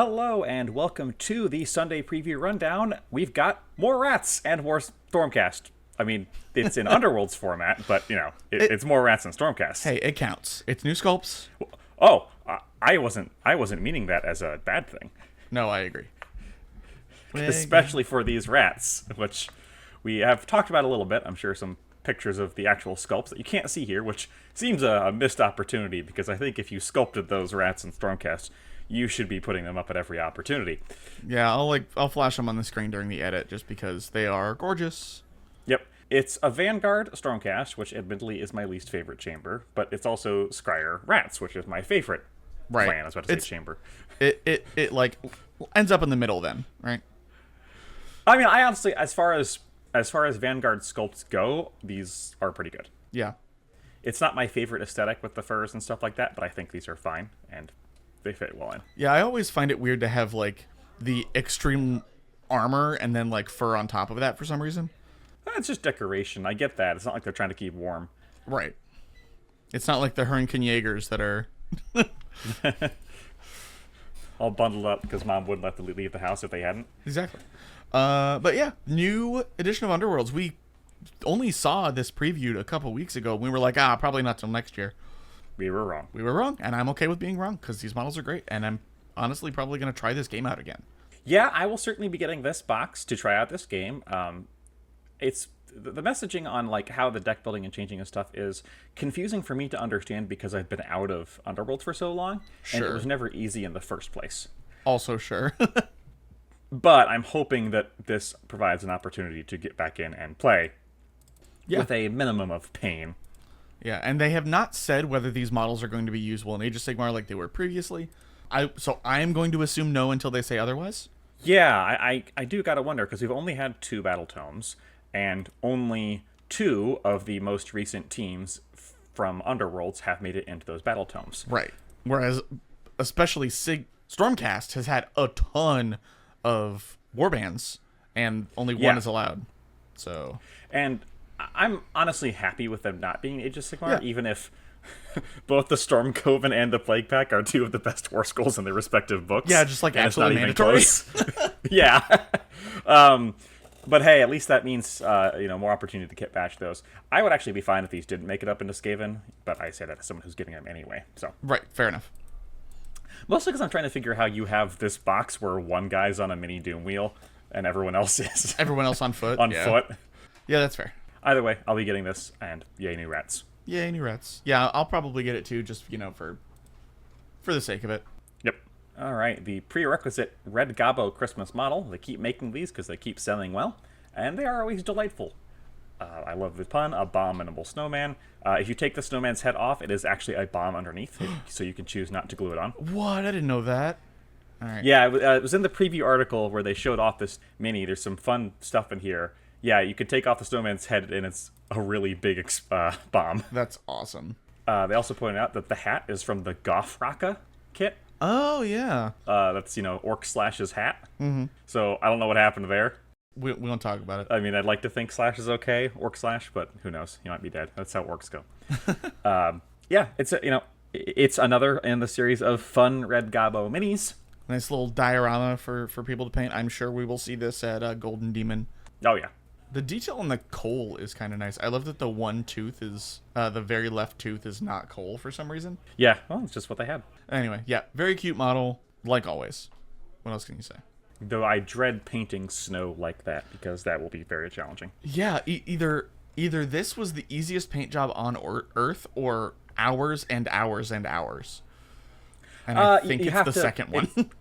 Hello and welcome to the Sunday Preview Rundown. We've got more rats and more Stormcast. I mean, it's in Underworlds format, but, it's more rats than Stormcast. Hey, it counts. It's new sculpts. Oh, I wasn't meaning that as a bad thing. No, I agree. Especially for these rats, which we have talked about a little bit. I'm sure some pictures of the actual sculpts that you can't see here, which seems a missed opportunity, because I think if you sculpted those rats in Stormcast, you should be putting them up at every opportunity. Yeah, I'll flash them on the screen during the edit just because they are gorgeous. Yep. It's a Vanguard Stormcast, which admittedly is my least favorite chamber, but it's also Scryer Rats, which is my favorite clan. I was about to say chamber. It like ends up in the middle then, right? I mean, I honestly, as far as Vanguard sculpts go, these are pretty good. Yeah. It's not my favorite aesthetic with the furs and stuff like that, but I think these are fine and they fit well in. Yeah, I always find it weird to have like the extreme armor and then like fur on top of that for some reason. It's just decoration. I get that. It's not like they're trying to keep warm. Right. It's not like the Hurricane Jaegers that are all bundled up because mom wouldn't let them leave the house if they hadn't. Exactly. But yeah, new edition of Underworlds. We only saw this previewed a couple weeks ago. We were like, probably not till next year. We were wrong. We were wrong, and I'm okay with being wrong because these models are great, and I'm honestly probably going to try this game out again. Yeah, I will certainly be getting this box to try out this game. It's the messaging on like how the deck building and changing and stuff is confusing for me to understand because I've been out of Underworlds for so long, and it was never easy in the first place. Also, sure. But I'm hoping that this provides an opportunity to get back in and play with a minimum of pain. Yeah, and they have not said whether these models are going to be usable in Age of Sigmar like they were previously. So I am going to assume no until they say otherwise. Yeah, I do gotta wonder, because we've only had 2 battle tomes, and only 2 of the most recent teams from Underworlds have made it into those battle tomes. Right. Whereas, especially Stormcast has had a ton of warbands, and only one is allowed. So. And I'm honestly happy with them not being Age of Sigmar, even if both the Storm Coven and the Plague Pack are 2 of the best war skulls in their respective books. Yeah, just like absolutely mandatory. Yeah. But hey, at least that means more opportunity to kit bash those. I would actually be fine if these didn't make it up into Skaven, but I say that as someone who's getting them anyway. So right, fair enough. Mostly because I'm trying to figure how you have this box where one guy's on a mini Doom wheel and everyone else is. Everyone else on foot. Foot. Yeah, that's fair. Either way, I'll be getting this, and yay, new rats. Yay, new rats. Yeah, I'll probably get it too, just, for the sake of it. Yep. All right, the prerequisite Red Gobbo Christmas model. They keep making these because they keep selling well, and they are always delightful. I love the pun, abominable snowman. If you take the snowman's head off, it is actually a bomb underneath, so you can choose not to glue it on. What? I didn't know that. All right. Yeah, it was in the preview article where they showed off this mini. There's some fun stuff in here. Yeah, you could take off the snowman's head, and it's a really big bomb. That's awesome. They also pointed out that the hat is from the Gothraka kit. Oh, yeah. That's, Orc Slash's hat. Mm-hmm. So I don't know what happened there. We won't talk about it. I mean, I'd like to think Slash is okay, Orc Slash, but who knows? He might be dead. That's how orcs go. Yeah, it's another in the series of fun Red Gobbo minis. Nice little diorama for people to paint. I'm sure we will see this at Golden Demon. Oh, yeah. The detail on the coal is kind of nice. I love that the one tooth is, the very left tooth is not coal for some reason. Yeah, well, it's just what they had. Anyway, yeah, very cute model, like always. What else can you say? Though I dread painting snow like that, because that will be very challenging. Yeah, either this was the easiest paint job on Earth, or hours and hours and hours. And I think it's the second one.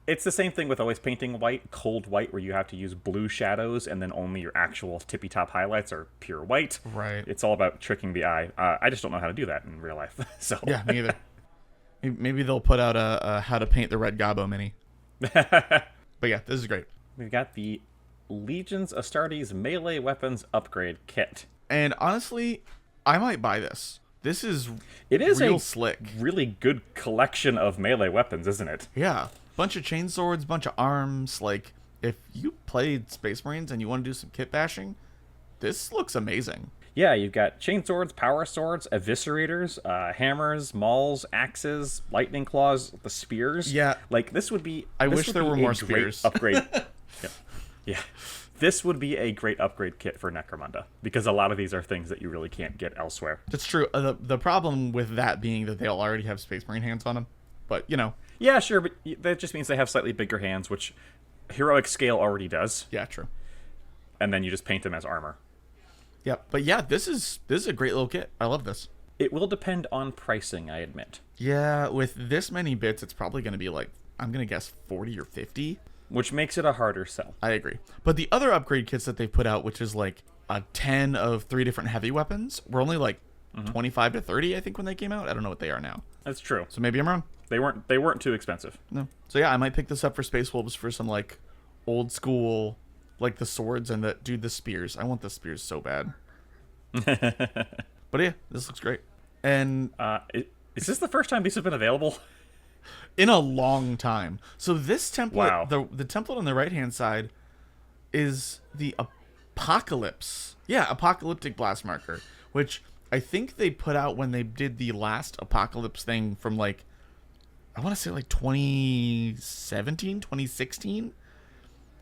It's the same thing with always painting white, cold white, where you have to use blue shadows, and then only your actual tippy-top highlights are pure white. Right. It's all about tricking the eye. I just don't know how to do that in real life. So yeah, me either. Maybe they'll put out a how to paint the Red Gobbo mini. But yeah, this is great. We've got the Legions Astartes melee weapons upgrade kit. And honestly, I might buy this. This is real slick. Really good collection of melee weapons, isn't it? Yeah. Bunch of chainswords, bunch of arms. Like, if you played Space Marines and you want to do some kit bashing, this looks amazing. Yeah, you've got chainswords, power swords, eviscerators, hammers, mauls, axes, lightning claws, the spears. Yeah. Like this would be. I this wish would there be were a more great spears. Upgrade. Yeah. Yeah. This would be a great upgrade kit for Necromunda because a lot of these are things that you really can't get elsewhere. That's true. The problem with that being that they'll already have Space Marine hands on them. But, you know. Yeah, sure, but that just means they have slightly bigger hands, which heroic scale already does. Yeah, true. And then you just paint them as armor. Yeah, but yeah, this is a great little kit. I love this. It will depend on pricing, I admit. Yeah, with this many bits, it's probably going to be like, I'm going to guess 40 or 50. Which makes it a harder sell. I agree. But the other upgrade kits that they put out, which is like a 10 of 3 different heavy weapons, were only like 25 to 30, I think, when they came out. I don't know what they are now. That's true. So maybe I'm wrong. They weren't too expensive. No. So yeah, I might pick this up for Space Wolves for some like old school, like the swords and the spears. I want the spears so bad. But yeah, this looks great. And is this the first time these have been available? in a long time. So this template, Wow. the template on the right-hand side is the Apocalypse. Yeah, Apocalyptic Blast Marker, which I think they put out when they did the last Apocalypse thing from like, I want to say like 2017, 2016.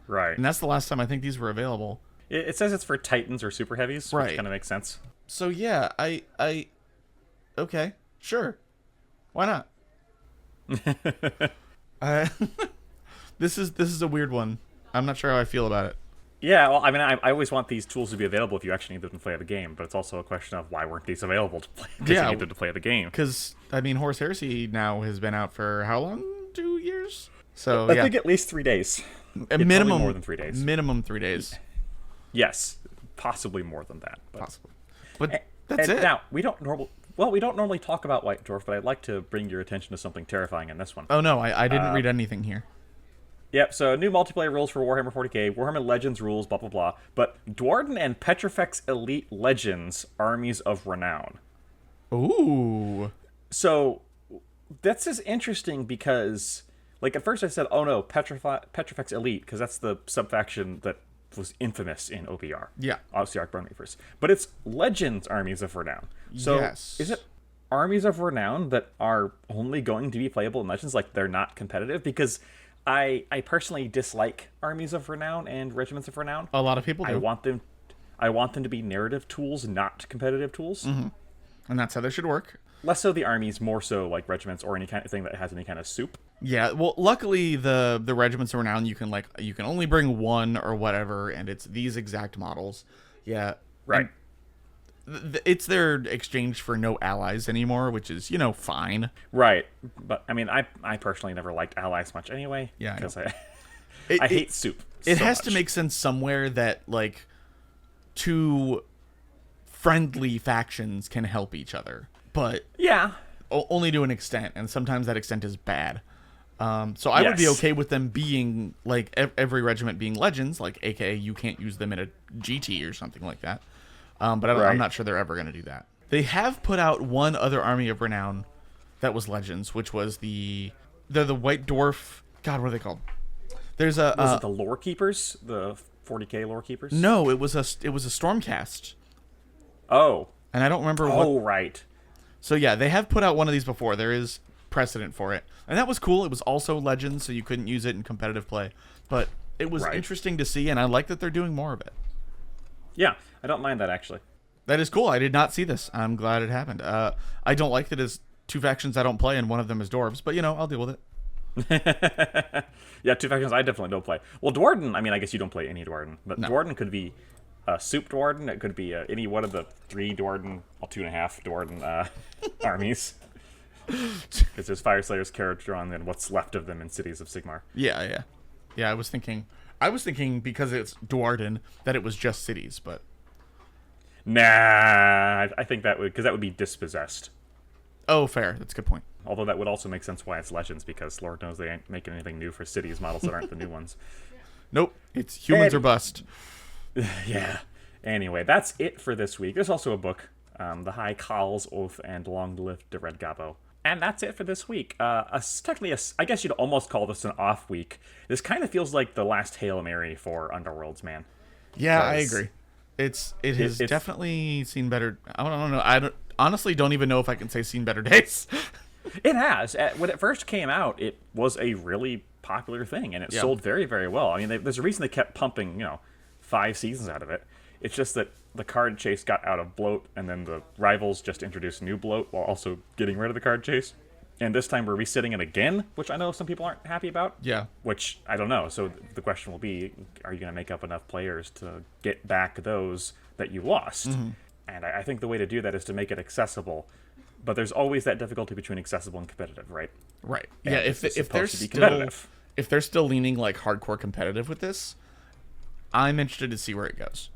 Right. And that's the last time I think these were available. It says it's for Titans or Super Heavies, Right. which kind of makes sense. So yeah, okay, sure. Why not? This is a weird one. I'm not sure how I feel about it. Yeah, well, I mean, I always want these tools to be available if you actually need them to play the game, but it's also a question of why weren't these available to play? Because you need them to play the game. Because, I mean, Horus Heresy now has been out for how long? 2 years? So, I think at least 3 days. A minimum more than 3 days. Minimum 3 days. Yes, possibly more than that. But. Possibly. But that's it. Now, we don't normally talk about White Dwarf, but I'd like to bring your attention to something terrifying in this one. Oh, no, I didn't read anything here. Yep, so new multiplayer rules for Warhammer 40k, Warhammer Legends rules, blah, blah, blah. But Dwarden and Petrifex Elite Legends, Armies of Renown. Ooh. So, this is interesting because, like, at first I said, oh no, Petrifex Elite, because that's the subfaction that was infamous in OBR. Yeah. Obviously, Arc Bone Reapers. But it's Legends Armies of Renown. So, Yes. is it Armies of Renown that are only going to be playable in Legends, like they're not competitive? Because I personally dislike Armies of Renown and Regiments of Renown. A lot of people do. I want them to be narrative tools, not competitive tools. Mm-hmm. And that's how they should work. Less so the armies, more so like regiments or any kind of thing that has any kind of soup. Yeah, well, luckily the Regiments of Renown, you can only bring one or whatever, and it's these exact models. Yeah. Right. It's their exchange for no allies anymore, which is, fine. Right. But, I mean, I personally never liked allies much anyway. Yeah, Because I it hate soup It so has much. to make sense somewhere that, like, two friendly factions can help each other. But Yeah. only to an extent, and sometimes that extent is bad. So I would be Yes. okay with them being, like, every regiment being legends, like, aka you can't use them in a GT or something like that. But I'm not sure they're ever going to do that. They have put out one other Army of Renown that was legends, which was they're the White Dwarf. God, what are they called? There's a Was it the Lore Keepers? The 40k Lore Keepers? no, it was a Stormcast, Oh. and I don't remember what. Oh, right. So yeah, they have put out one of these before. There is precedent for it, and that was cool. It was also legends, so you couldn't use it in competitive play, but it was interesting to see, and I like that they're doing more of it. Yeah, I don't mind that, actually. That is cool. I did not see this. I'm glad it happened. I don't like that it's two factions I don't play, and one of them is dwarves, but I'll deal with it. Yeah, two factions I definitely don't play. Well, Dwarden, I mean, I guess you don't play any Dwarden, but No. Dwarden could be a soup Dwarden. It could be any one of the 3 Dwarden, well, 2.5 Dwarden armies. Because there's Fireslayer's character on then what's left of them in Cities of Sigmar. Yeah. I was thinking because it's Dwarden that it was just cities, but Nah, I think that would be dispossessed. oh, fair. That's a good point. Although that would also make sense why it's Legends, because Lord knows they ain't making anything new for Cities models that aren't the new ones. Nope. It's humans or bust. Yeah. Anyway, that's it for this week. There's also a book, The High Call's Oath and Long Live the Red Gobbo. And that's it for this week. Technically, I guess you'd almost call this an off week. This kind of feels like the last Hail Mary for Underworlds, man. Yeah, I agree. It has it's definitely seen better. I don't know. Honestly don't even know if I can say seen better days. It has. When it first came out, it was a really popular thing, and it sold very, very well. I mean, there's a reason they kept pumping, 5 seasons out of it. It's just that the card chase got out of bloat, and then the rivals just introduced new bloat while also getting rid of the card chase. And this time we're resetting it again, which I know some people aren't happy about. Yeah. Which I don't know. So the question will be, are you going to make up enough players to get back those that you lost? Mm-hmm. And I think the way to do that is to make it accessible. But there's always that difficulty between accessible and competitive, right? Right. And yeah. If they're still leaning like hardcore competitive with this, I'm interested to see where it goes.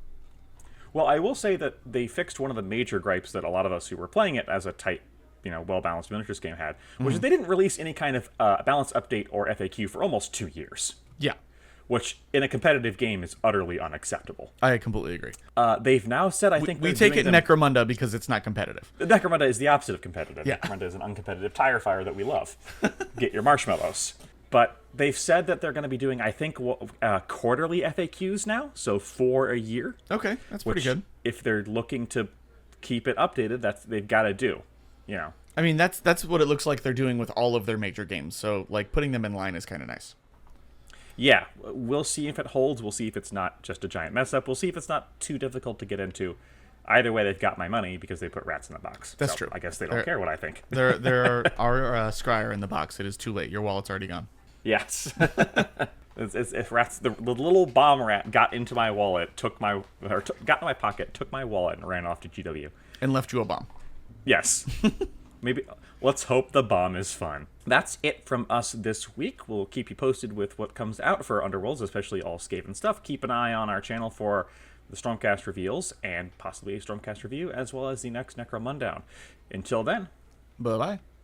Well, I will say that they fixed one of the major gripes that a lot of us who were playing it as a tight, well-balanced miniatures game had, which is they didn't release any kind of balance update or FAQ for almost 2 years. Yeah. Which, in a competitive game, is utterly unacceptable. I completely agree. They've now said, I think... We take it Necromunda because it's not competitive. Necromunda is the opposite of competitive. Yeah. Necromunda is an uncompetitive tire fire that we love. Get your marshmallows. But they've said that they're going to be doing, I think, quarterly FAQs now, so 4 a year. Okay, that's pretty good. If they're looking to keep it updated, they've got to do. I mean, that's what it looks like they're doing with all of their major games. So, like, putting them in line is kind of nice. Yeah, we'll see if it holds. We'll see if it's not just a giant mess up. We'll see if it's not too difficult to get into. Either way, they've got my money because they put rats in the box. That's true. I guess they don't care what I think. There are scryer in the box. It is too late. Your wallet's already gone. Yes. If rats, the little bomb rat got into my wallet, got in my pocket, took my wallet, and ran off to GW. And left you a bomb. Yes. Maybe. Let's hope the bomb is fun. That's it from us this week. We'll keep you posted with what comes out for Underworlds, especially all Skaven stuff. Keep an eye on our channel for the Stormcast reveals and possibly a Stormcast review, as well as the next Necromundown. Until then. Bye-bye.